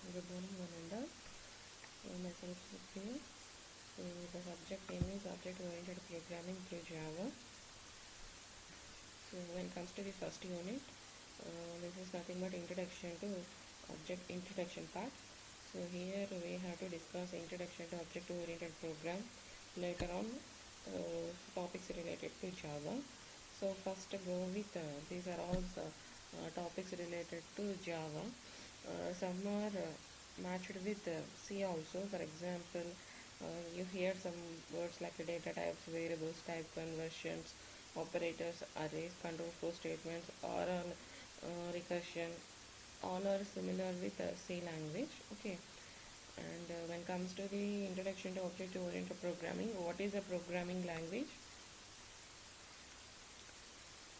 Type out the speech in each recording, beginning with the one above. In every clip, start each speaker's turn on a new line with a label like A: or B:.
A: Good morning, one and all. Myself Supriya. So the subject name is Object-Oriented Programming through Java. So when it comes to the first unit, this is nothing but introduction to object introduction part. So here we have to discuss introduction to object-oriented program. Later on, topics related to Java. So first go with these are all topics related to Java. Some are matched with C also. For example, you hear some words like data types, variables, type conversions, operators, arrays, control flow statements, or recursion. All are similar with C language. Okay. And when it comes to the introduction to object-oriented programming, what is a programming language?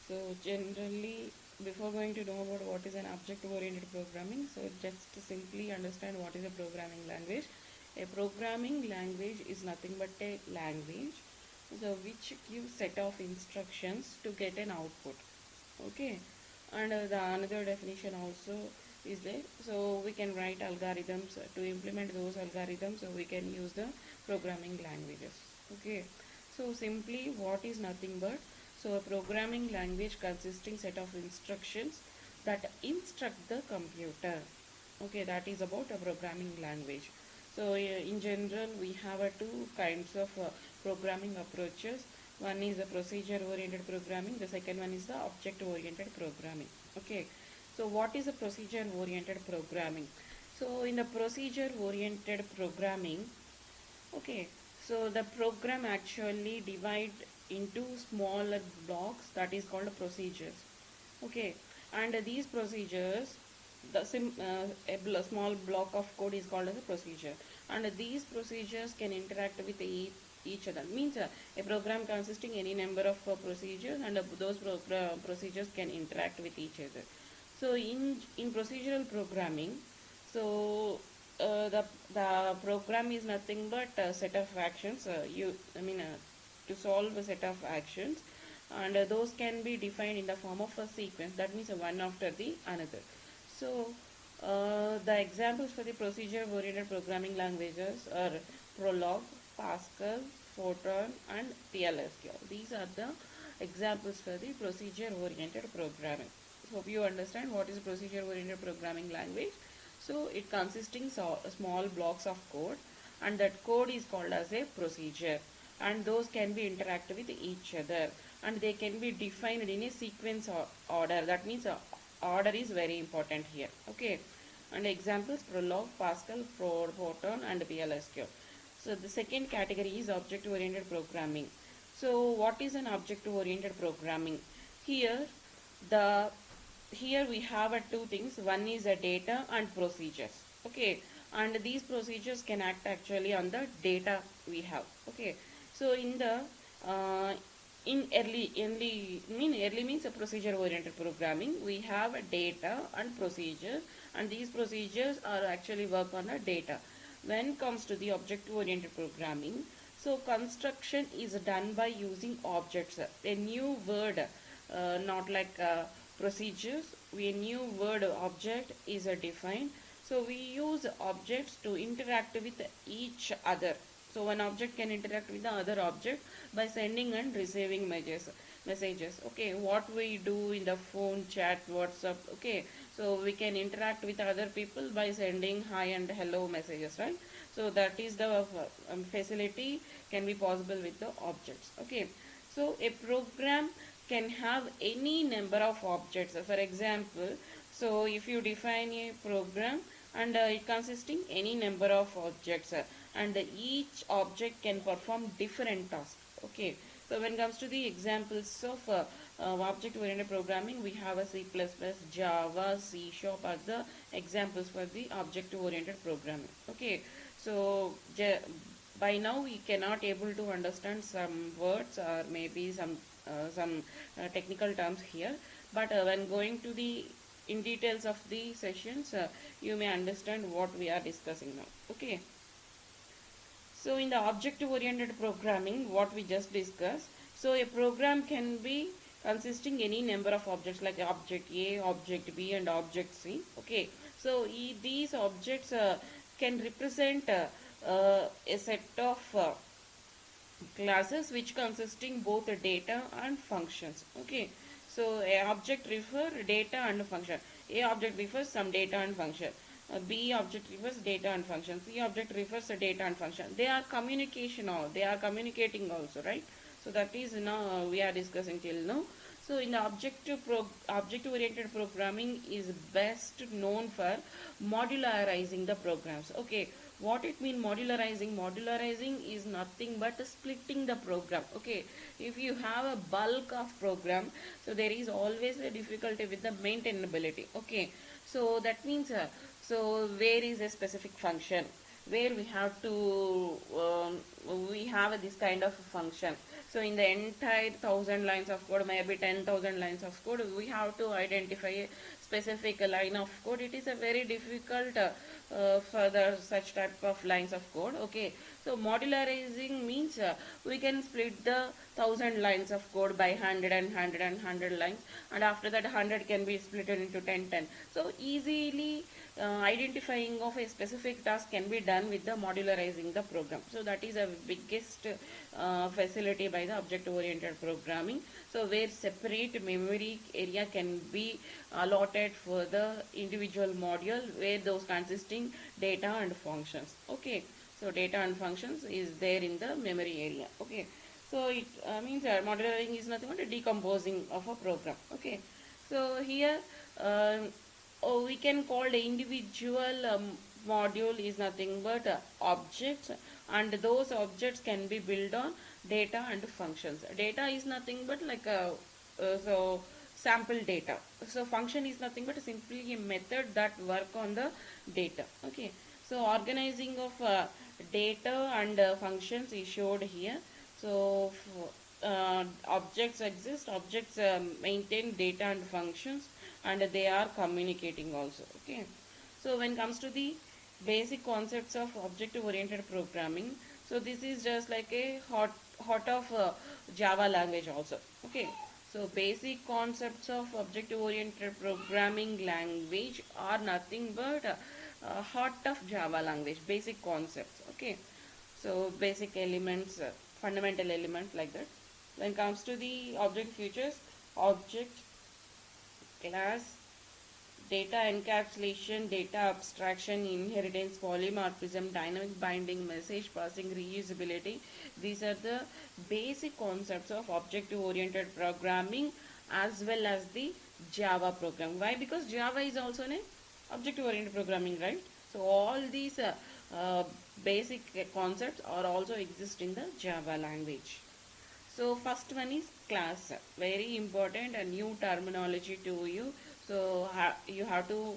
A: So generally, before going to know about what is an object-oriented programming, so just to simply understand what is a programming language. A programming language is nothing but a language so which gives set of instructions to get an output. Okay, and the another definition also is there. So we can write algorithms to implement those algorithms. So we can use the programming languages. Okay, so simply what is nothing but so a programming language consisting set of instructions that instruct the computer. Okay, that is about a programming language. So in general we have two kinds of programming approaches. One is the procedure oriented programming, the second one is the object oriented programming. Okay, so what is a procedure oriented programming? So in the procedure oriented programming, okay, so the program actually divide into smaller blocks, that is called procedures. Okay, and these procedures, a small block of code is called as a procedure, and these procedures can interact with each other. Means a program consisting any number of procedures, and those procedures can interact with each other. So in procedural programming, so the program is nothing but a set of actions. To solve a set of actions, and those can be defined in the form of a sequence. That means one after the another. So the examples for the procedure-oriented programming languages are Prolog, Pascal, Fortran, and PLSQL. These are the examples for the procedure-oriented programming. Hope you understand what is procedure-oriented programming language. So it consisting of small blocks of code, and that code is called as a procedure, and those can be interact with each other, and they can be defined in a sequence or order. That means order is very important here. Okay, and examples Prolog, Pascal, Fortran, and PLSQ. So the second category is object oriented programming. So what is an object oriented programming? Here the here we have two things. One is a data and procedures. Okay, and these procedures can act actually on the data we have. Okay, so in the uh, in early means a procedure oriented programming, we have data and procedures, and these procedures are actually work on the data. When it comes to the object oriented programming, so construction is done by using objects. A new word, not like procedures, a new word object is defined. So we use objects to interact with each other. So one object can interact with the other object by sending and receiving messages. Okay, what we do in the phone, chat, WhatsApp. Okay, so we can interact with other people by sending hi and hello messages, right? So that is the facility can be possible with the objects. Okay, so a program can have any number of objects. For example, so if you define a program, and it consisting any number of objects, and each object can perform different tasks. Okay, so when it comes to the examples of object oriented programming, we have a C++, Java, C Sharp are the examples for the object oriented programming. Okay, so by now we cannot able to understand some words or maybe some technical terms here, but when going to the in details of the sessions, you may understand what we are discussing now. Okay, so in the object oriented programming, what we just discussed, so a program can be consisting any number of objects like object A, object B, and object C. Okay, So these objects can represent a set of classes which consisting both the data and functions. Okay, so a object refer data and function. A object refers some data and function. B object refers data and function. C object refers the data and function. They are communication, or they are communicating also, right? So that is now we are discussing till now. So in the object oriented programming is best known for modularizing the programs. Okay, what it mean modularizing? Modularizing is nothing but splitting the program. Okay, if you have a bulk of program, so there is always a difficulty with the maintainability. Okay, so that means so where is a specific function where we have to we have this kind of function. So in the entire 1,000 lines of code, maybe 10,000 lines of code, we have to identify a specific line of code. It is a very difficult for the such type of lines of code. Okay, so modularizing means we can split the 1,000 lines of code by 100 and 100 and 100 lines, and after that 100 can be split into 10 10. So easily identifying of a specific task can be done with the modularizing the program. So that is a biggest facility by the object oriented programming. So where separate memory area can be allotted for the individual module, where those consisting data and functions. Okay, so data and functions is there in the memory area. Okay, so it means modularizing is nothing but a decomposing of a program. Okay, so here we can call the individual module is nothing but objects, and those objects can be built on data and functions. Data is nothing but like a so sample data. So function is nothing but simply a method that work on the data. Okay, so organizing of data and functions is showed here. So objects exist, objects maintain data and functions, and they are communicating also. Okay, so when it comes to the basic concepts of object oriented programming, so this is just like a hot of Java language also. Okay, so basic concepts of object oriented programming language are nothing but heart of Java language, basic concepts. Okay, so basic elements, fundamental elements like that. When it comes to the object features, object, class, data encapsulation, data abstraction, inheritance, polymorphism, dynamic binding, message passing, reusability. These are the basic concepts of object oriented programming as well as the Java program. Why? Because Java is also an object oriented programming, right? So all these basic concepts are also exist in the Java language. So first one is class, very important, a new terminology to you. So you have to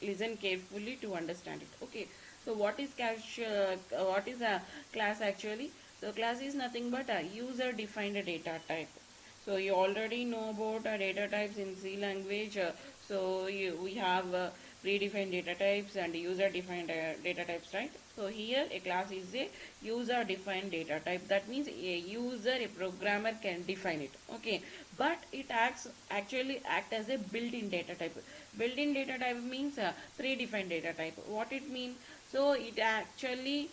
A: listen carefully to understand it. Okay, so what is a class actually? So class is nothing but a user defined data type. So you already know about data types in C language. We have predefined data types and user defined data types, right? So here a class is a user defined data type. That means a user, a programmer can define it. Okay, but it actually act as a built-in data type. Built-in data type means predefined data type. What it means? So it actually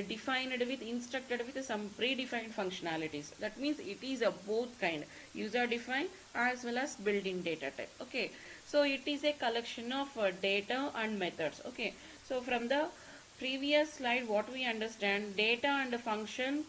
A: defined with instructed with some predefined functionalities. That means it is a both kind, user defined as well as built-in data type. Okay, so it is a collection of data and methods. Okay, so from the previous slide what we understand, data and function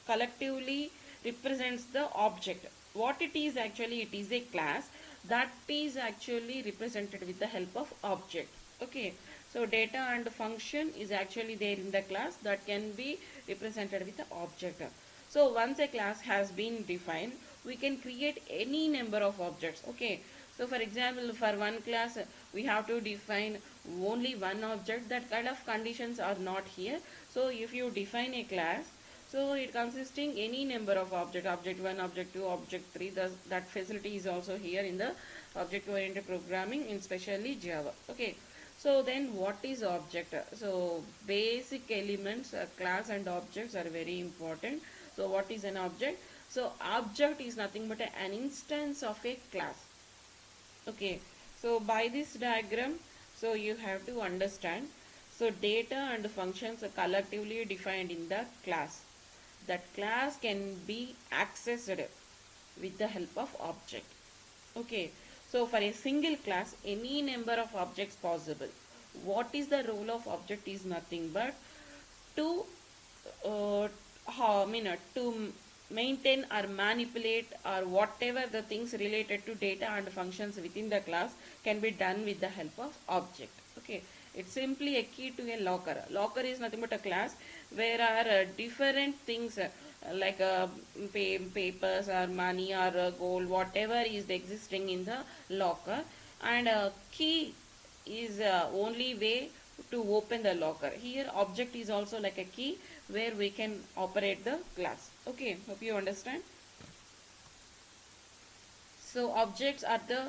A: collectively represents the object. What it is actually, it is a class that is actually represented with the help of object. Okay, so data and function is actually there in the class that can be represented with the object. So once a class has been defined, we can create any number of objects. Okay, so for example, for one class we have to define only one object. That kind of conditions are not here. So if you define a class, so it consisting any number of object 1, object 2, object 3. That facility is also here in the object oriented programming, in especially Java. Okay, so then what is object? So basic elements, class and objects are very important. So what is an object? So object is nothing but an instance of a class. Okay, so by this diagram, So you have to understand. So data and functions are collectively defined in the class. That class can be accessed with the help of object. Okay, so for a single class, any number of objects possible. What is the role of object is nothing but to to maintain or manipulate or whatever the things related to data and functions within the class can be done with the help of object. Okay, it's simply a key to a locker. Locker is nothing but a class where are different things like papers or money or gold, whatever is existing in the locker, and key is only way to open the locker. Here object is also like a key where we can operate the class. Okay, hope you understand. So objects are the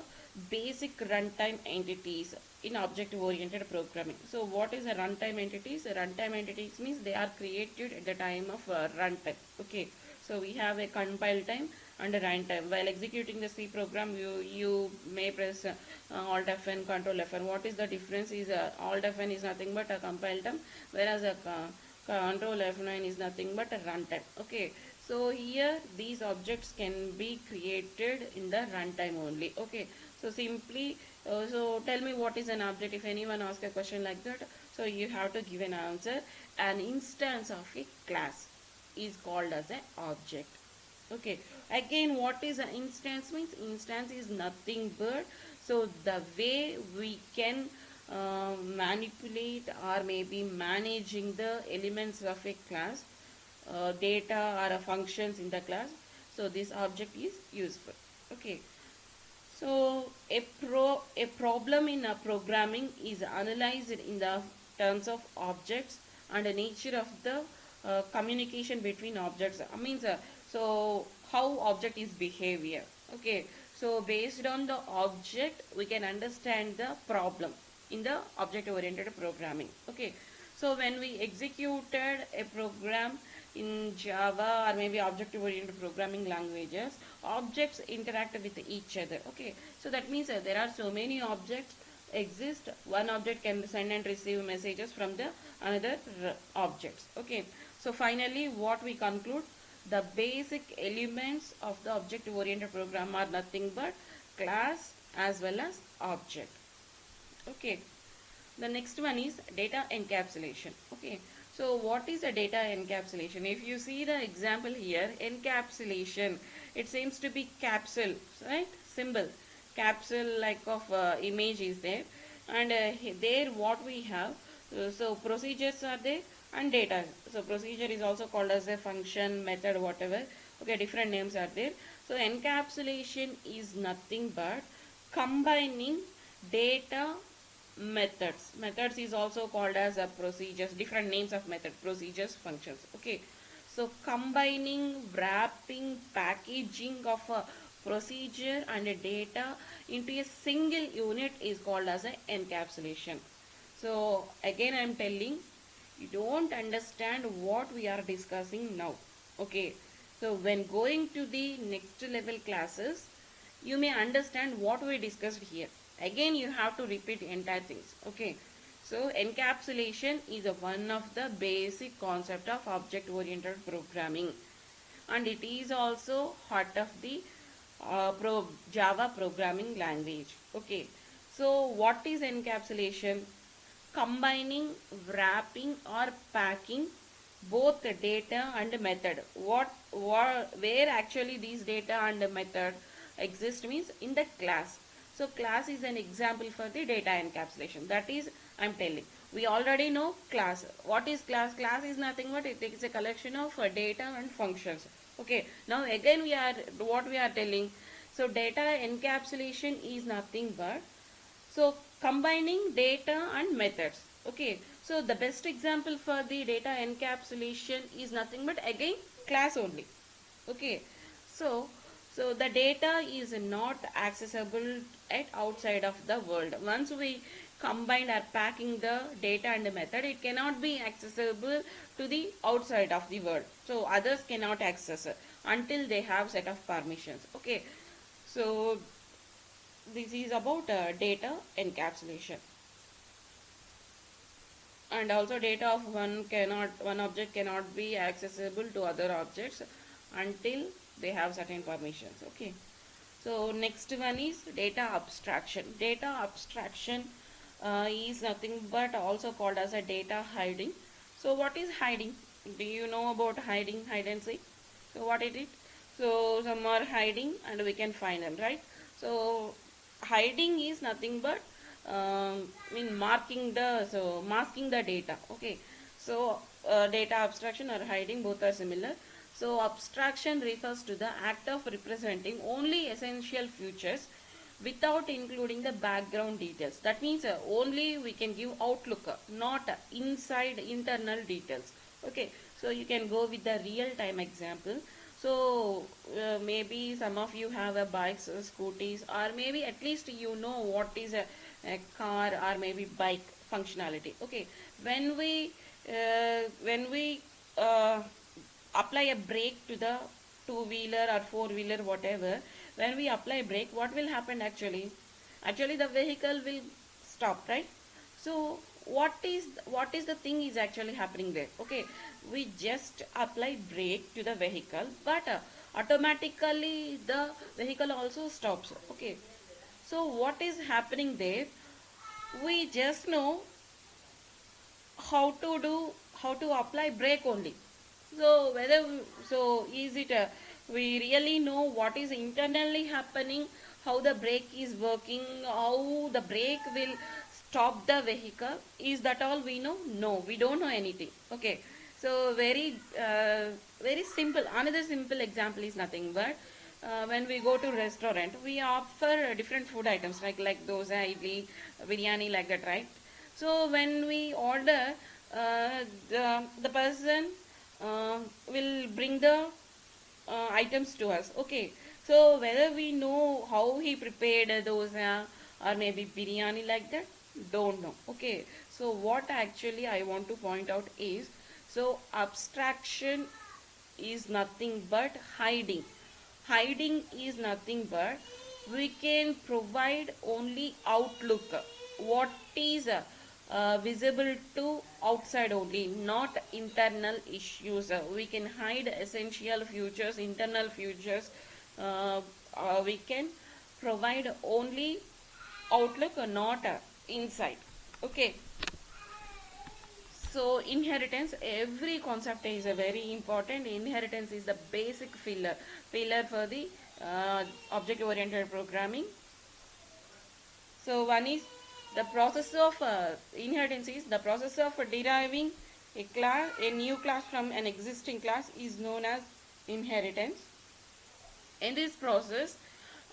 A: basic runtime entities in object oriented programming. So what is a runtime entities? A runtime entities means they are created at the time of runtime. Okay, so we have a compile time and a runtime. While executing the C program, you may press Alt Fn, Control Fn. What is the difference? Is Alt Fn is nothing but a compile time, whereas a Control F9 is nothing but a runtime. Okay, so here these objects can be created in the runtime only. Okay, so simply so tell me what is an object. If anyone asks a question like that, so you have to give an answer. An instance of a class is called as an object. Okay, again what is an instance means? Instance is nothing but, so the way we can manipulate or maybe managing the elements of a class, data or functions in the class. So this object is useful. Okay, so a problem in programming is analyzed in the terms of objects and the nature of the communication between objects. I means so how object is behavior. Okay, so based on the object we can understand the problem in the object oriented programming. Okay, so when we executed a program in Java or maybe object oriented programming languages, objects interact with each other. Okay, so that means there are so many objects exist. One object can send and receive messages from the another objects. Okay, so finally what we conclude, the basic elements of the object oriented program are nothing but class as well as object. Okay, the next one is data encapsulation. Okay, so what is a data encapsulation? If you see the example here, encapsulation, it seems to be capsule, right? Symbol capsule like of image is there, and there what we have, so procedures are there and data. So procedure is also called as a function, method, whatever. Okay, different names are there. So encapsulation is nothing but combining data, methods is also called as a procedures, different names of method, procedures, functions. Okay, so combining, wrapping, packaging of a procedure and a data into a single unit is called as a encapsulation. So again I am telling, you don't understand what we are discussing now. Okay, so when going to the next level classes, you may understand what we discussed here. Again you have to repeat entire things. Okay, so encapsulation is one of the basic concept of object oriented programming, and it is also heart of the Java programming language. Okay, so what is encapsulation? Combining, wrapping or packing both the data and method. Where actually these data and method exist means in the class. So class is an example for the data encapsulation. That is, I'm telling. We already know class. What is class? Class is nothing but it is a collection of data and functions. Okay. Now again what we are telling. So data encapsulation is nothing but, so combining data and methods. Okay, so the best example for the data encapsulation is nothing but again class only. Okay, so the data is not accessible at outside of the world. Once we combine or packing the data and the method, it cannot be accessible to the outside of the world. So others cannot access it until they have set of permissions. Okay, so this is about data encapsulation. and also data of one object cannot be accessible to other objects until they have certain permissions. Okay, so next one is data abstraction. Data abstraction is nothing but also called as a data hiding. So what is hiding? Do you know about hiding, hide and seek? So what is it? So some are hiding and we can find them, right? So hiding is nothing but marking the, so masking the data. Okay, so data abstraction or hiding, both are similar. So abstraction refers to the act of representing only essential features without including the background details. That means only we can give outlook, not inside internal details. Okay, so you can go with the real time example. So maybe some of you have a bikes, scooters, or maybe at least you know what is a car or maybe bike functionality. Okay, when we uh, apply a brake to the two wheeler or four wheeler, whatever, when we apply brake, what will happen actually the vehicle will stop, right? So what is the thing is actually happening there? Okay, we just apply brake to the vehicle, but automatically the vehicle also stops. Okay, so what is happening there? We just know how to do, how to apply brake only. So whether, so is it we really know what is internally happening, how the brake is working, how the brake will stop the vehicle? Is that all we know? No, we don't know anything. Okay, so very simple. Another simple example is nothing but when we go to restaurant, we offer different food items like dosa, idli, biryani, like that, right? So when we order, the person will bring the items to us. Okay, so whether we know how he prepared those or maybe biryani, like that, don't know. Okay, so what actually I want to point out is, so abstraction is nothing but hiding. Hiding is nothing but we can provide only outlook, what is visible to outside only, not internal issues. We can hide essential features, internal features. We can provide only outlook, not inside. Okay, so inheritance, every concept is a very important. Inheritance is the basic pillar for the object oriented programming. So one is the process of inheritance is the process of deriving a new class from an existing class is known as inheritance. In this process,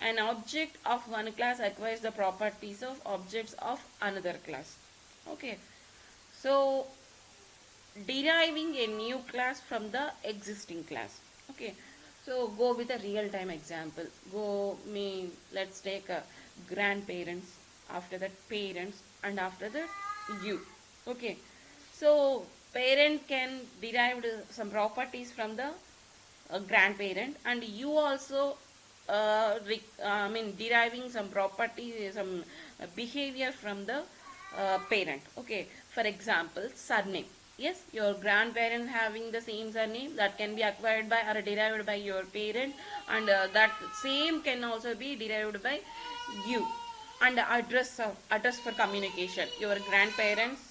A: an object of one class acquires the properties of objects of another class. Okay, so deriving a new class from the existing class. Okay, so go with a real time example. Let's take grandparents, after that parents, and after that you. Okay, so parent can derive some properties from the grandparent, and you also deriving some property, some behavior from the parent. Okay, for example, surname. Yes, your grandparent having the same surname, that can be acquired by or derived by your parent, and that same can also be derived by you. And address for communication, your grandparents.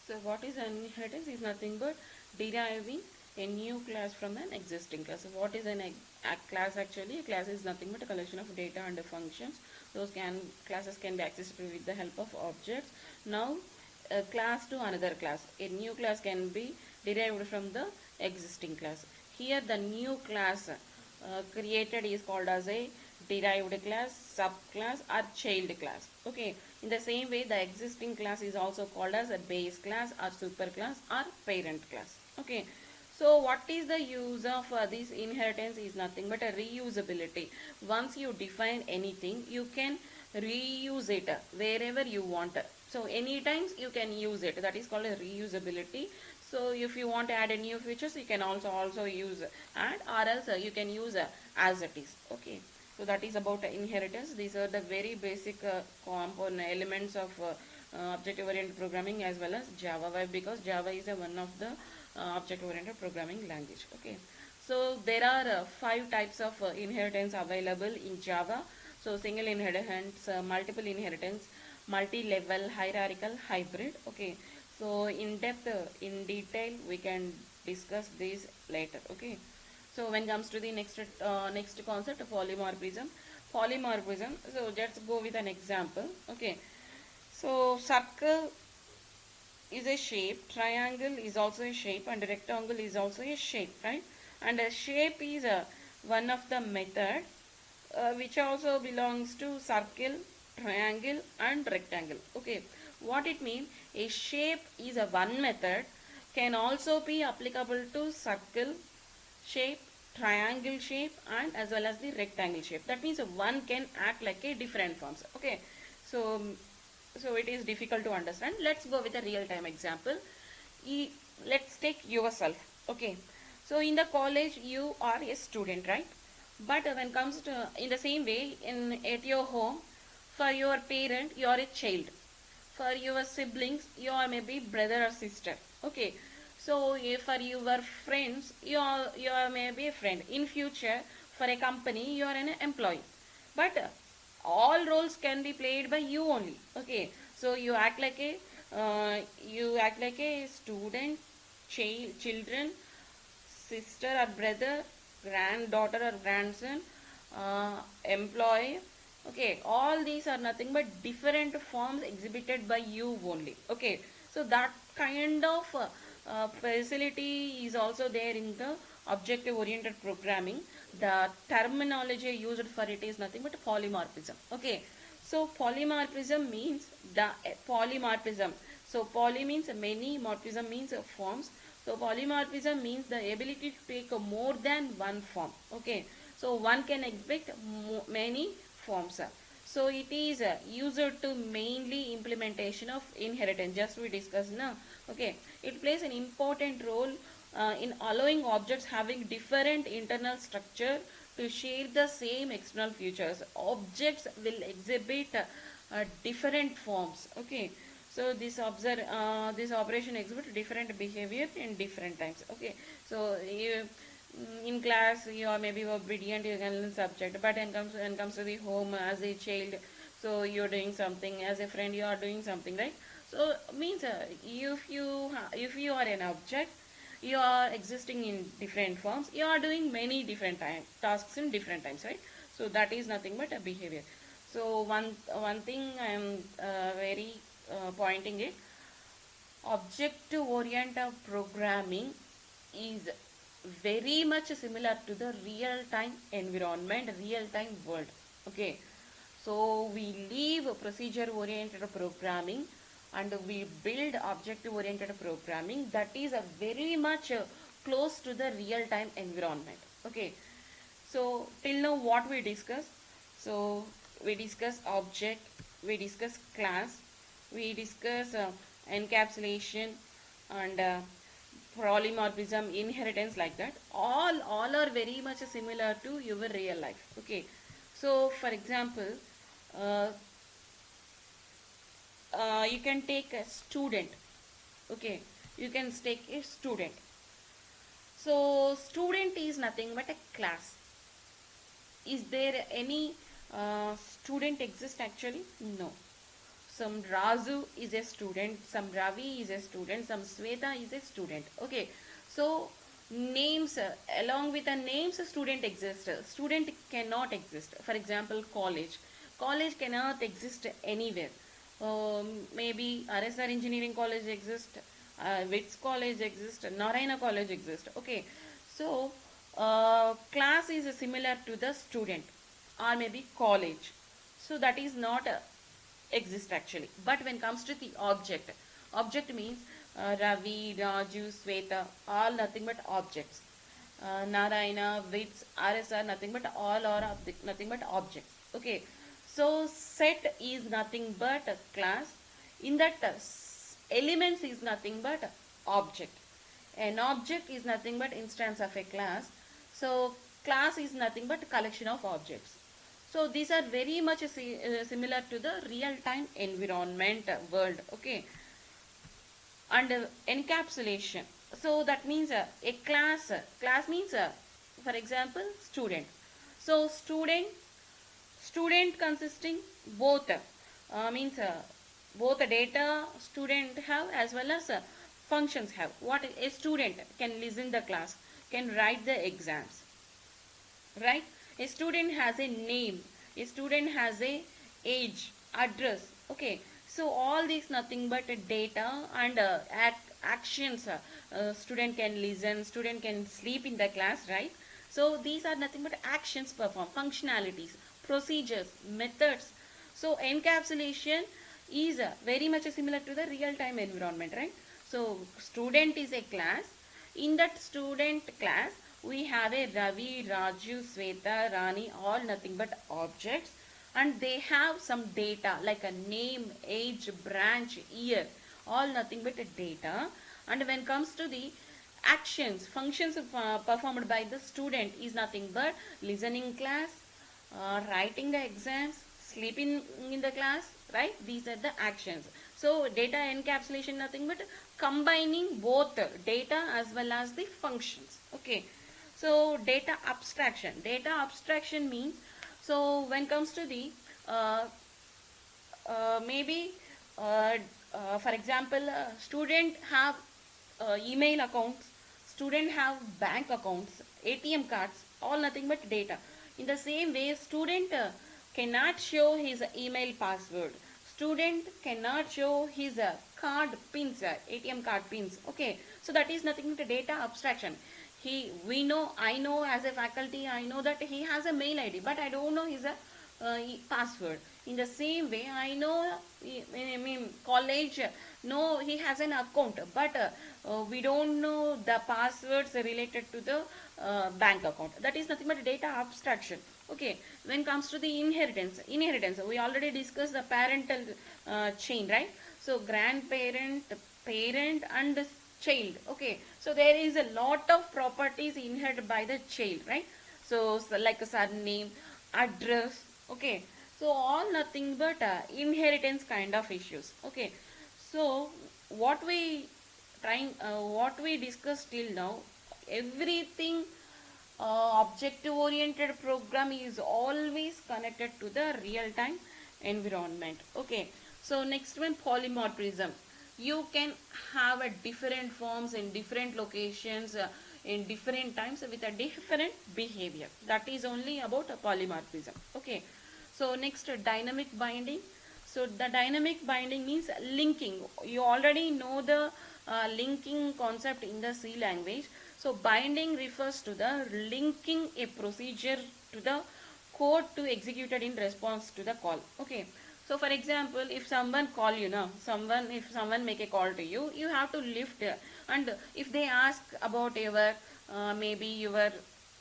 A: So what is an inheritance is nothing but deriving a new class from an existing class. So what is a class actually? A class is nothing but a collection of data and functions. Classes can be accessible with the help of objects. Now a class to another class. A new class can be derived from the existing class. Here the new class created is called as a derived class, subclass or child class. Okay, in the same way the existing class is also called as a base class or superclass or parent class. Okay, so what is the use of this inheritance is nothing but a reusability. Once you define anything, you can reuse it wherever you want. So any times you can use it. That is called a reusability. So if you want to add a new features, you can also use add, or else you can use as it is. Okay. So that is about inheritance. These are the very basic component elements of objective oriented programming as well as Java. Why? Because Java is one of the object oriented programming language. Okay, so there are five types of inheritance available in Java. So single inheritance, multiple inheritance, multi-level, hierarchical, hybrid. Okay, so in depth, in detail, we can discuss these later. Okay, so when it comes to the next concept, polymorphism. Polymorphism. So let's go with an example. Okay, so circle is a shape, triangle is also a shape, and rectangle is also a shape, right? And a shape is one of the method which also belongs to circle, triangle and rectangle. Okay, what it means, a shape is a one method, can also be applicable to circle shape, triangle shape and as well as the rectangle shape. That means one can act like a different forms. Okay, so it is difficult to understand. Let's go with a real time example. Let's take yourself. Okay, so in the college you are a student, right? But when comes to in the same way in at your home, for your parent you are a child, for your siblings you are maybe brother or sister. Okay, so if for your friends you are maybe a friend. In future for a company you are an employee, but all roles can be played by you only. Okay, so you act like a student, children, sister or brother, granddaughter or grandson, employee. Okay, all these are nothing but different forms exhibited by you only. Okay, so that kind of facility is also there in the objective oriented programming. The terminology used for it is nothing but polymorphism. Okay, so polymorphism means the polymorphism. So poly means many, morphism means forms. So polymorphism means the ability to take more than one form. Okay, so one can expect many forms. So it is used to mainly implementation of inheritance. Just we discussed now. Okay, it plays an important role in allowing objects having different internal structure to share the same external features. Objects will exhibit different forms. Okay, so this operation exhibit different behavior in different times. Okay, so you, in class you are maybe obedient, you can learn subject, but when comes to the home as a child, so you're doing something, as a friend you are doing something, right? So means if you are an object, you are existing in different forms, you are doing many different tasks in different times, right? So that is nothing but a behavior. So one thing I am very pointing it, objective oriented programming is very much similar to the real time environment, real time world. Okay, so we leave procedure oriented programming and we build objective oriented programming that is a very much close to the real time environment. Okay, so till now what we discuss, so we discuss object, we discuss class, we discuss encapsulation and polymorphism, inheritance, like that. All are very much similar to your real life. Okay, so for example, uh, you can take a student. Okay, you can take a student. So student is nothing but a class. Is there any student exist actually? No. Some Razu is a student, some Ravi is a student, some Sweta is a student. Okay, so names along with the names, a student exists. Student cannot exist. For example, college. College cannot exist anywhere. Maybe RSR Engineering College exists, Wits College exists, Narayana College exists. Okay, so class is similar to the student. or maybe college. So that is not exist actually. But when it comes to the object means Ravi, Raju, Sweta, all nothing but objects. Narayana, Vits, RS are nothing but all are nothing but objects. Okay, so set is nothing but a class. In that elements is nothing but object. An object is nothing but instance of a class. So class is nothing but collection of objects. So these are very much similar to the real-time environment world. Okay, and encapsulation. So that means a class means for example student. So student consisting both means both the data student have as well as functions have. What a student can listen the class, can write the exams, right? A student has a name, a student has a age, address. Okay, so all these nothing but data and actions. Student can listen, student can sleep in the class, right? So these are nothing but actions performed, functionalities, procedures, methods. So encapsulation is very much similar to the real time environment, right? So student is a class. In that student class, we have a Ravi, Raju, Sweta, Rani, all nothing but objects, and they have some data like a name, age, branch, year, all nothing but data. And when it comes to the actions, functions performed by the student is nothing but listening class, writing the exams, sleeping in the class, right? These are the actions. So data encapsulation nothing but combining both data as well as the functions. Okay. So data abstraction means, so when comes to the uh, maybe for example student have email accounts, student have bank accounts, ATM cards, all nothing but data. In the same way student cannot show his email password, student cannot show his card pins, ATM card pins. Okay, so that is nothing but data abstraction. We know, I know as a faculty, I know that he has a mail ID, but I don't know his password. In the same way, I know, I mean, college, no, he has an account, but we don't know the passwords related to the bank account. That is nothing but data abstraction. Okay, when it comes to the inheritance, we already discussed the parental chain, right? So grandparent, parent, and child. Okay, so there is a lot of properties inherited by the child, right? So like a surname, address. Okay, so all nothing but inheritance kind of issues. Okay, so what we what we discussed till now, everything objective oriented program is always connected to the real time environment. Okay, so next one, polymorphism. You can have a different forms in different locations in different times with a different behavior. That is only about a polymorphism. Okay, so next, dynamic binding. So the dynamic binding means linking. You already know the linking concept in the C language. So binding refers to the linking a procedure to the code to executed in response to the call. Okay, so for example, if someone call you now, if someone make a call to you, you have to lift, and if they ask about your maybe your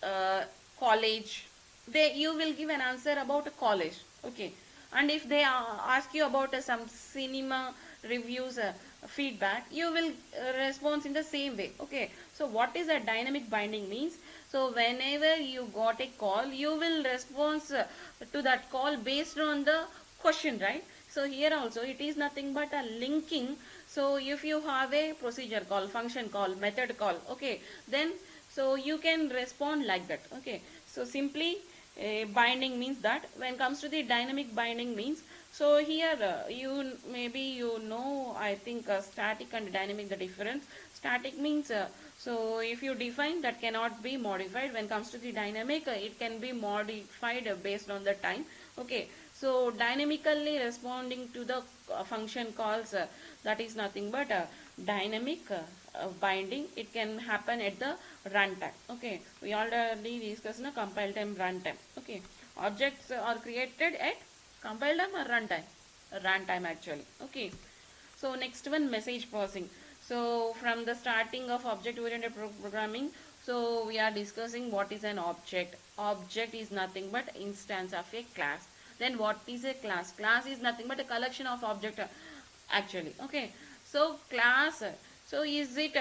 A: uh, college, they you will give an answer about a college. Okay, and if they ask you about some cinema reviews feedback, you will respond in the same way. Okay, so what is a dynamic binding means? So whenever you got a call, you will respond to that call based on the question, right? So here also it is nothing but a linking. So if you have a procedure call, function call, method call, okay, then so you can respond like that. Okay, so simply binding means that. When it comes to the dynamic binding means, so here you maybe you know, I think static and dynamic the difference. Static means so if you define, that cannot be modified. When it comes to the dynamic, it can be modified based on the time. Okay, so dynamically responding to the function calls, that is nothing but dynamic binding. It can happen at the runtime. Okay, we already discussed the compile time, runtime. Okay, Objects are created at compile time or runtime? Runtime actually. Okay. So next one, message passing. So from the starting of object oriented programming, so we are discussing what is an object. Object is nothing but instance of a class. Then what is a class? Class is nothing but a collection of object actually. Okay. So class. So is it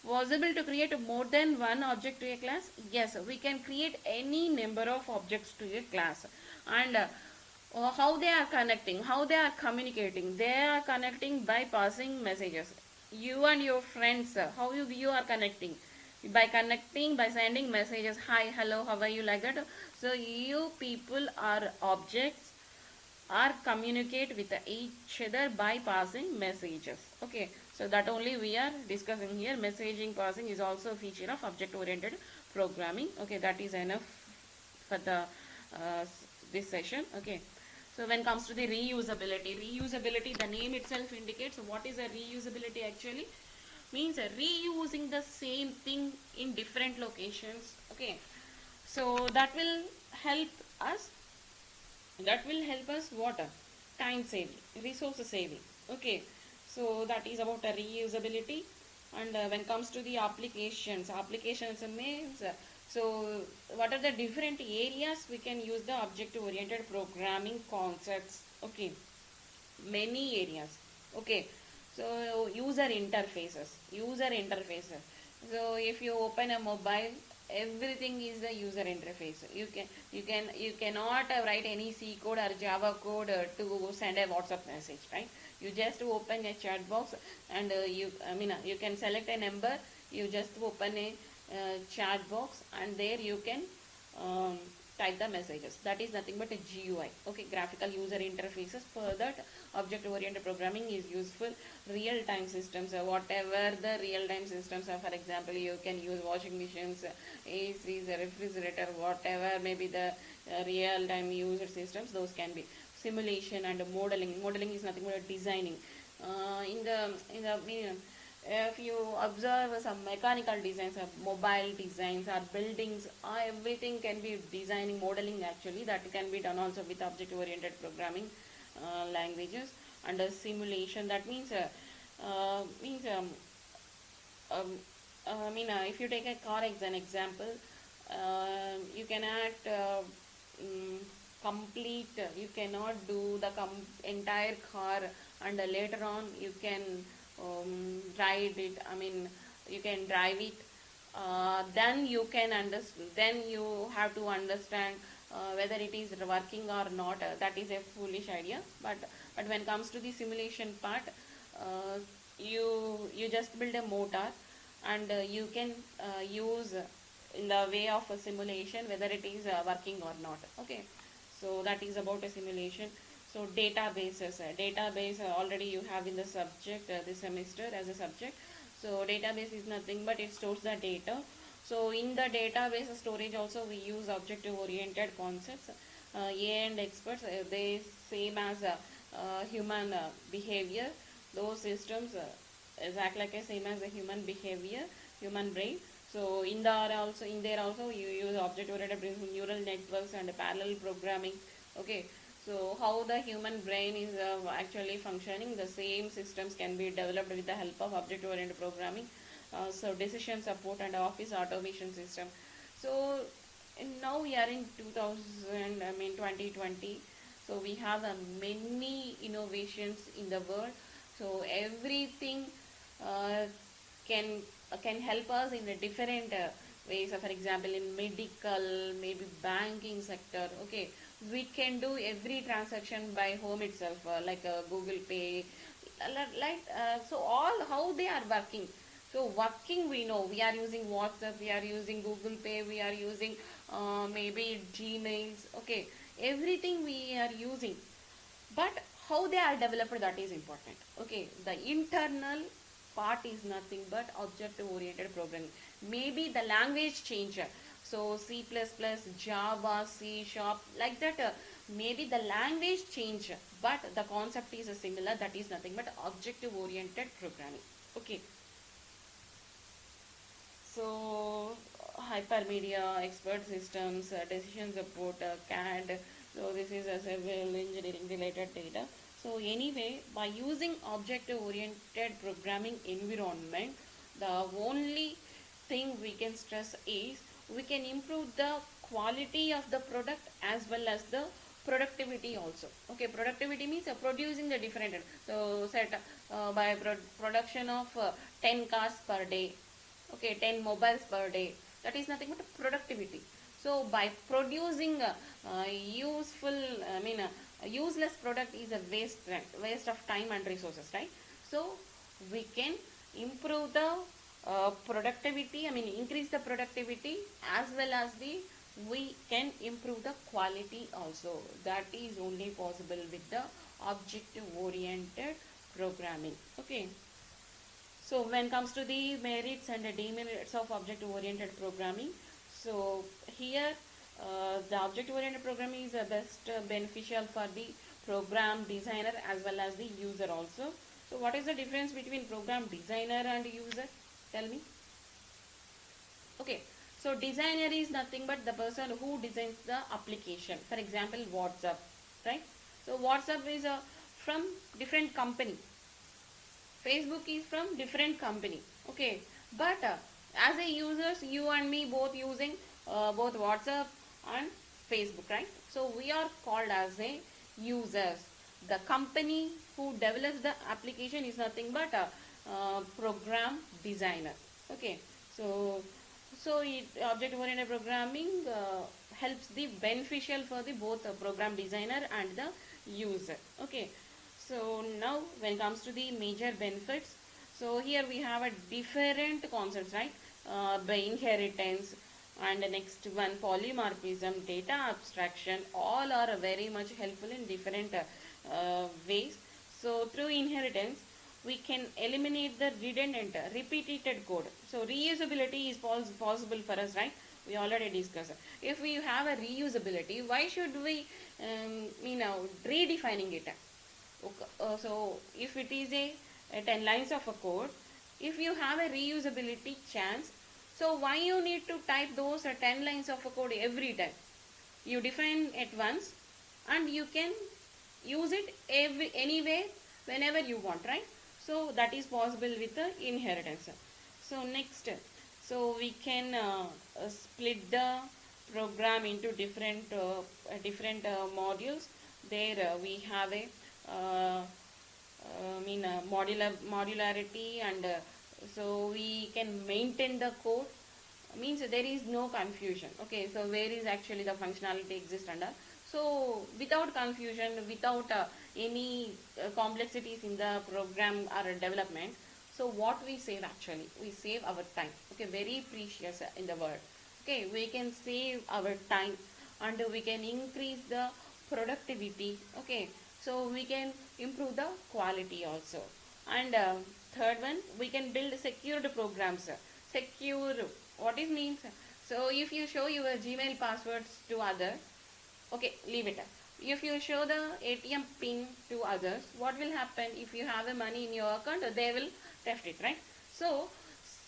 A: possible to create more than one object to a class? Yes, we can create any number of objects to a class. And how they are connecting, how they are communicating, they are connecting by passing messages. You and your friends, how you are connecting? By connecting, by sending messages, hi, hello, how are you, like that. So you people are objects, or communicate with each other by passing messages. Okay, so that only we are discussing here. Messaging passing is also a feature of object oriented programming. Okay, that is enough for the this session. Okay, so when it comes to the reusability, the name itself indicates what is a reusability actually. Means reusing the same thing in different locations. Okay, so that will help us, what? Time saving, resource saving. Okay, so that is about reusability. And when it comes to the applications means, so what are the different areas we can use the object oriented programming concepts? Okay, many areas. Okay, so user interfaces. So if you open a mobile, everything is the user interface. You cannot write any C code or Java code to send a WhatsApp message, right? You just open a chat box, and you can select a number. You just open a chat box, and there you can um, type the messages. That is nothing but a GUI. Okay, graphical user interfaces. For that, object oriented programming is useful. Real time systems, whatever the real time systems are, for example, you can use washing machines, ACs, a refrigerator, whatever maybe the real time user systems, those can be. Simulation and modeling is nothing but designing. If you observe some mechanical designs, mobile designs, or buildings, everything can be designing, modeling actually. That can be done also with object oriented programming languages. And simulation, that means um, if you take a car as an example, you cannot mm, complete, you cannot do the entire car, and later on you can ride it. You can drive it. Then you can understand. Then you have to understand whether it is working or not. That is a foolish idea. But when it comes to the simulation part, you just build a motor, and you can use in the way of a simulation whether it is working or not. Okay, so that is about a simulation. So databases, database already you have in the subject this semester as a subject. So database is nothing but it stores the data. So in the database storage also we use object oriented concepts. AI and experts, they same as human behavior. Those systems is act like a same as a human behavior, human brain. So in there also you use object oriented neural networks and parallel programming. Okay, so how the human brain is actually functioning, the same systems can be developed with the help of object oriented programming. So decision support and office automation system. So now we are in 2020. So we have many innovations in the world. So everything uh, can can help us in a different ways. For example, in medical, maybe banking sector. Okay, we can do every transaction by home itself, like Google Pay, so all how they are working. So working, we know we are using WhatsApp, we are using Google Pay, we are using maybe Gmails. Okay, everything we are using, but how they are developed, that is important. Okay, the internal part is nothing but object oriented programming. Maybe the language changer, so C++, Java, C sharp, like that, maybe the language change, but the concept is similar. That is nothing but object oriented programming. Okay, so hypermedia, expert systems, decision support, CAD. So this is a civil engineering related data. So anyway, by using object-oriented programming environment, the only thing we can stress is we can improve the quality of the product as well as the productivity also. Okay, productivity means producing the different, so set by production of 10 cars per day, okay, 10 mobiles per day, that is nothing but productivity. So by producing useful, useless product is a waste, right? Waste of time and resources, right? So we can improve the productivity, increase the productivity as well as the we can improve the quality also. That is only possible with the object oriented programming. Okay, so when comes to the merits and the demerits of object oriented programming, so here the object oriented programming is the best beneficial for the program designer as well as the user also. So what is the difference between program designer and user? Tell me. Okay, so designer is nothing but the person who designs the application. For example, WhatsApp, right? So WhatsApp is from different company. Facebook is from different company. Okay, but as a users, you and me both using both WhatsApp and Facebook, right? So we are called as a users. The company who develops the application is nothing but a program designer. Okay, so object oriented programming helps the beneficial for the both program designer and the user. Okay, so now when it comes to the major benefits, so here we have a different concepts, right? By inheritance, and the next one polymorphism, data abstraction, all are very much helpful in different ways. So through inheritance we can eliminate the redundant repeated code. So reusability is possible for us, right? We already discussed. If we have a reusability, why should we redefining it? Okay, so if it is a 10 lines of a code, if you have a reusability chance, so why you need to type those 10 lines of a code every time? You define it once and you can use it anywhere whenever you want, right? So that is possible with the inheritance. So next, so we can split the program into different modules. There we have a modularity, and so we can maintain the code, means there is no confusion. Okay, so where is actually the functionality exist under, so without confusion, without any complexities in the program or development. So what we save, actually we save our time. Okay, very precious in the world. Okay, we can save our time and we can increase the productivity. Okay, so we can improve the quality also. And third one, we can build secured programs. Secure, what it means? So if you show your Gmail passwords to others, okay, leave it. If you show the ATM pin to others, what will happen? If you have the money in your account, they will theft it, right? So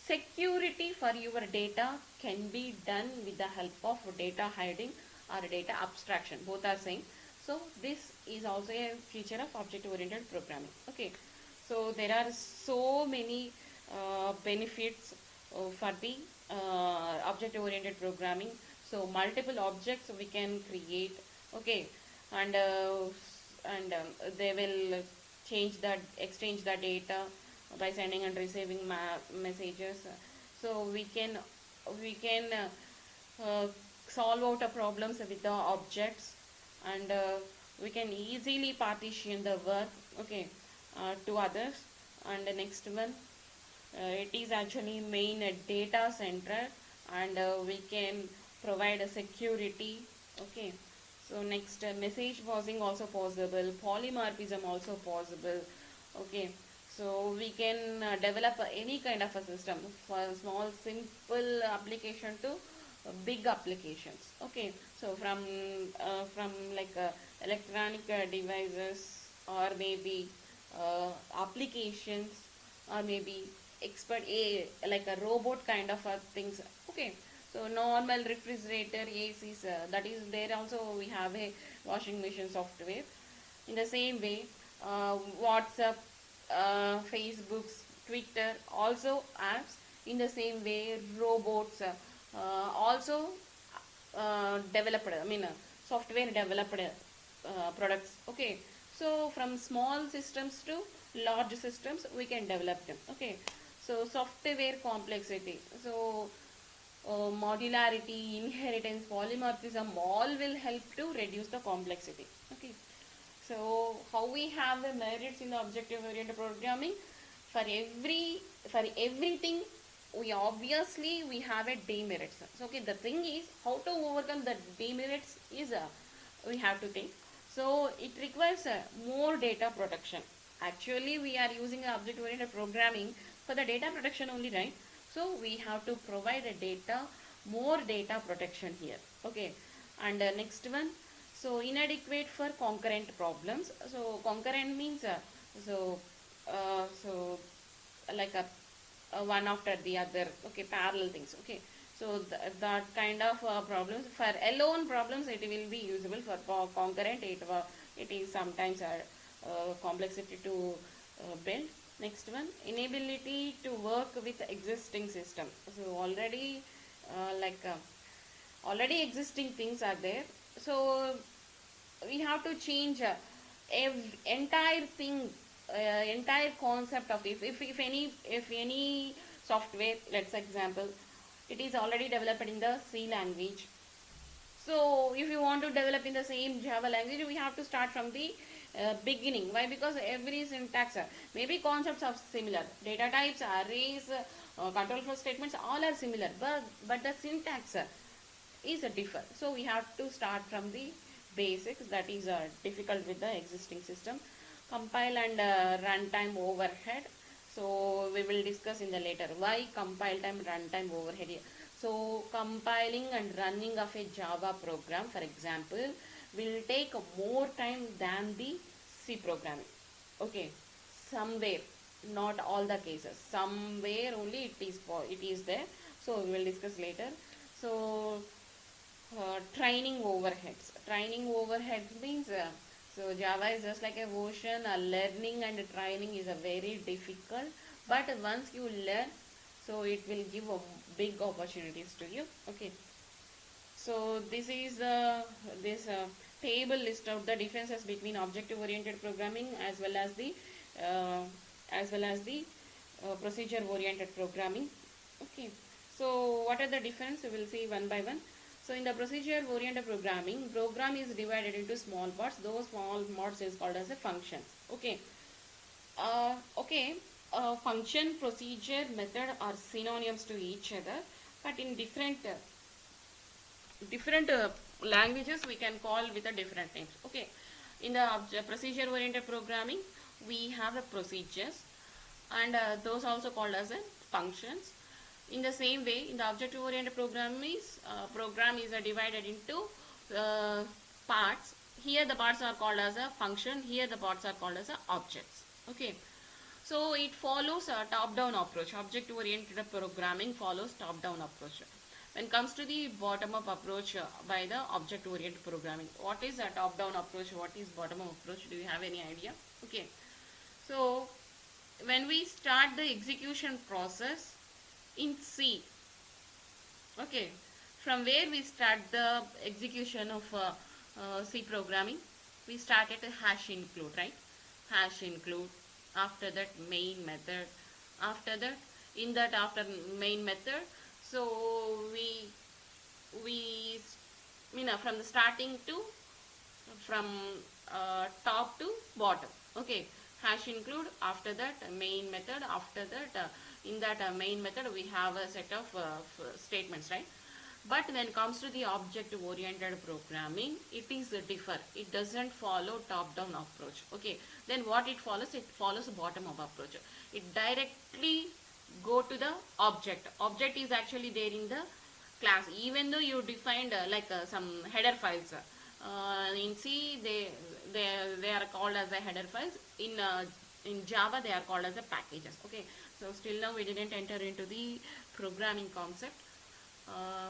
A: security for your data can be done with the help of data hiding or data abstraction, both are same. So this is also a feature of object oriented programming. Okay, so there are so many benefits for the object oriented programming. So multiple objects we can create. Okay, and they will exchange the data by sending and receiving messages. So we can solve out the problems with the objects, and we can easily partition the work, okay, to others. And the next one, it is actually main data center, and we can provide a security. Okay, so next, message pausing also possible, polymorphism also possible. Okay, so we can develop any kind of a system, for small simple application to big applications. Okay, so from like electronic devices, or maybe applications, or maybe expert a like a robot kind of things. Okay, So normal refrigerator, ACs, that is there also we have a washing machine software. In the same way, WhatsApp, Facebooks, Twitter, also apps. In the same way, robots also developed, I mean, software developed products. Okay, so from small systems to large systems, we can develop them. Okay, so software complexity. So modularity, inheritance, polymorphism, all will help to reduce the complexity. Okay, so how we have the merits in the objective oriented programming? For everything, we obviously we have a demerits. So okay, the thing is how to overcome the demerits is we have to think. So it requires more data protection. Actually, we are using object oriented programming for the data protection only, right? So we have to provide a data, more data protection here. Okay, and next one, so inadequate for concurrent problems. So concurrent means so so like a one after the other. Okay, parallel things. Okay, so that kind of problems, for alone problems it will be usable. For concurrent it is sometimes complexity to build. Next one, inability to work with existing system. So already like already existing things are there, so we have to change entire thing, entire concept of, if any software, let's example, it is already developed in the C language. So if you want to develop in the same Java language, we have to start from the beginning. Why? Because every syntax, maybe concepts are similar, data types, arrays, control flow statements, all are similar, but the syntax is a differ. So we have to start from the basics. That is difficult with the existing system. Compile and runtime overhead. So we will discuss in the later why compile time, runtime overhead here. So compiling and running of a Java program, for example, will take more time than the C programming. Okay, somewhere, not all the cases, somewhere only it is there. So we will discuss later. So training overheads means so Java is just like a ocean. Learning and training is a very difficult, but once you learn, so it will give a big opportunities to you. Okay, so this is this table list of the differences between objective oriented programming uh, as well as the procedure oriented programming. Okay, so what are the difference, we will see one by one. So in the procedure oriented programming, program is divided into small parts. Those small parts is called as a functions. Okay, okay, function, procedure, method are synonyms to each other, but in different languages we can call with a different names. Okay, in the procedure oriented programming, we have a procedures, and those also called as a functions. In the same way, in the objective oriented program is divided into uh, parts. Here the parts are called as a function, here the parts are called as a objects. Okay, so it follows a top-down approach. Object-oriented programming follows top-down approach. When it comes to the bottom-up approach by the object-oriented programming, what is a top-down approach? What is bottom-up approach? Do you have any idea? Okay, so when we start the execution process in C, okay, from where we start the execution of C programming, we start at a hash include, right? Hash include, after that main method, after that, in that after main method, so we from the starting to, from top to bottom. Okay, hash include, after that main method, after that in that main method we have a set of statements, right? But when it comes to the object oriented programming, it is differ, it doesn't follow top down approach. Okay, then what it follows? It follows bottom up approach. It directly go to the object is actually there in the class, even though you defined some header files. In C, they are called as a header files. In Java, they are called as a packages. Okay, so still now we didn't enter into the programming concept. uh,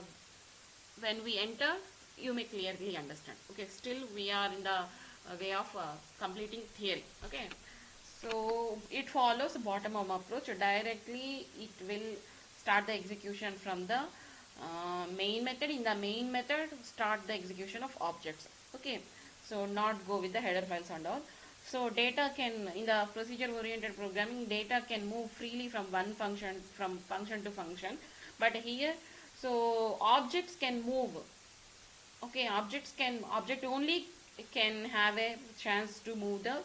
A: when we enter, you may clearly understand. Okay, still we are in the way of completing theory. Okay, so it follows a bottom up approach. Directly it will start the execution from the main method. In the main method, start the execution of objects. Okay, so not go with the header files and all. So data can, in the procedure oriented programming, data can move freely from one function, from function to function. But here, so objects can move. Okay, object only can have a chance to move the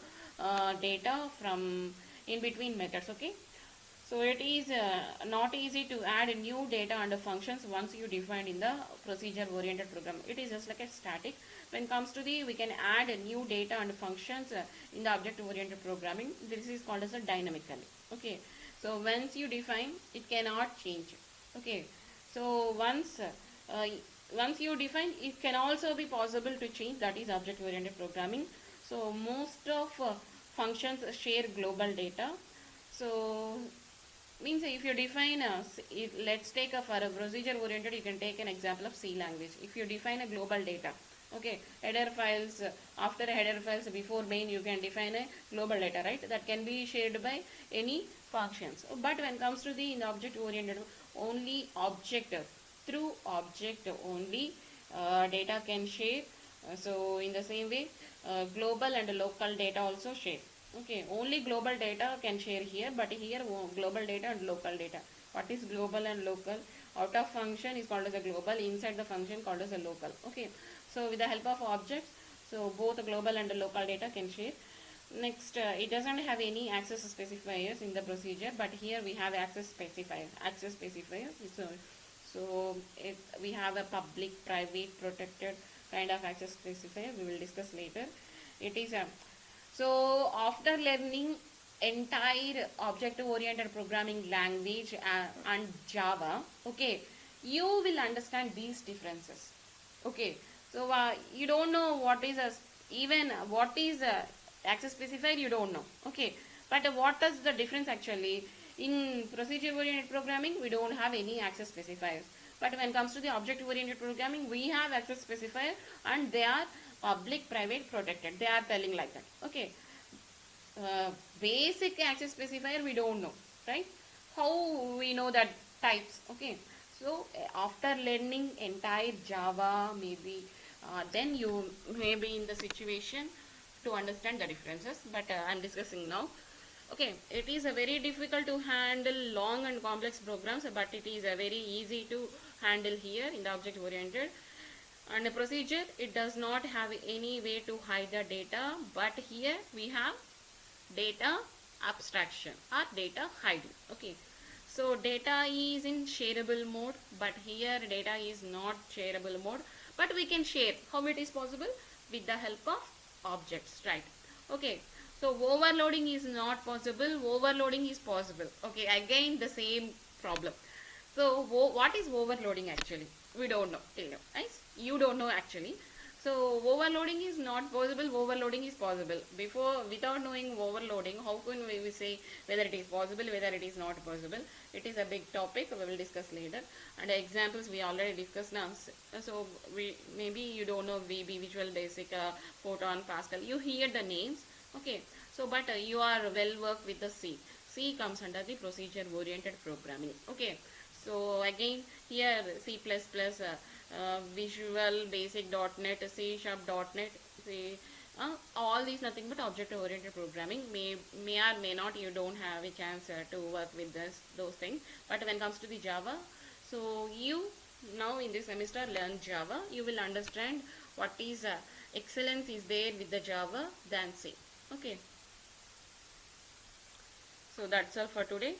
A: data from in between methods. Okay, so it is not easy to add new data under functions once you define in the procedure oriented program. It is just like a static. When it comes to the, we can add a new data under functions in the object oriented programming. This is called as a dynamically. Okay, so once you define, it cannot change. Okay, so uh, once you define, it can also be possible to change. That is object oriented programming. So most of functions share global data. So means if you define a, if, let's take a, for a procedure oriented, you can take an example of C language. If you define a global data, okay, header files, after header files before main, you can define a global data, right? That can be shared by any functions. But when it comes to the, in the object oriented, only object, through object only data can share. So in the same way, global and local data also share. Okay, only global data can share here, but here global data and local data. What is global and local? Out of function is called as a global, inside the function called as a local. Okay, so with the help of objects, so both the global and the local data can share. Next, it doesn't have any access specifiers in the procedure, but here we have access specifier. Access specifier. So we have a public, private, protected kind of access specifier. We will discuss later. It is a, so after learning entire object oriented programming language and Java, okay, you will understand these differences. Okay, so you don't know what is a, even what is a access specifier, you don't know. Okay, but what is the difference actually? In procedure oriented programming, we don't have any access specifiers. But when it comes to the object oriented programming, we have access specifier, and they are public, private, protected. They are telling like that. Okay, uh, basic access specifier we don't know, right? How we know that types? Okay, so after learning entire Java, maybe then you may be in the situation to understand the differences, but I'm discussing now. Okay, it is a very difficult to handle long and complex programs, but it is a very easy to handle here in the object oriented. And a procedure, it does not have any way to hide the data, but here we have data abstraction or data hiding. Okay, so data is in shareable mode, but here data is not shareable mode, but we can share. How it is possible? With the help of objects, right? Okay, so overloading is not possible, overloading is possible. Okay, again the same problem. So what is overloading actually? We don't know till now. Right? You don't know actually. So overloading is not possible, overloading is possible. Before, without knowing overloading, how can we say whether it is possible, whether it is not possible? It is a big topic, we will discuss later. And examples we already discussed now. So we, maybe you don't know VB, Visual Basic, Photon, Pascal. You hear the names, okay. So but you are well versed with the C. C comes under the procedure oriented programming, okay. So again here C++, Visual Basic .NET, C Sharp .NET, say all these nothing but object oriented programming. May or may not you don't have a chance to work with this those things. But when it comes to the Java, so you now in this semester learn Java. You will understand what is excellence is there with the Java than C. Okay. So that's all for today.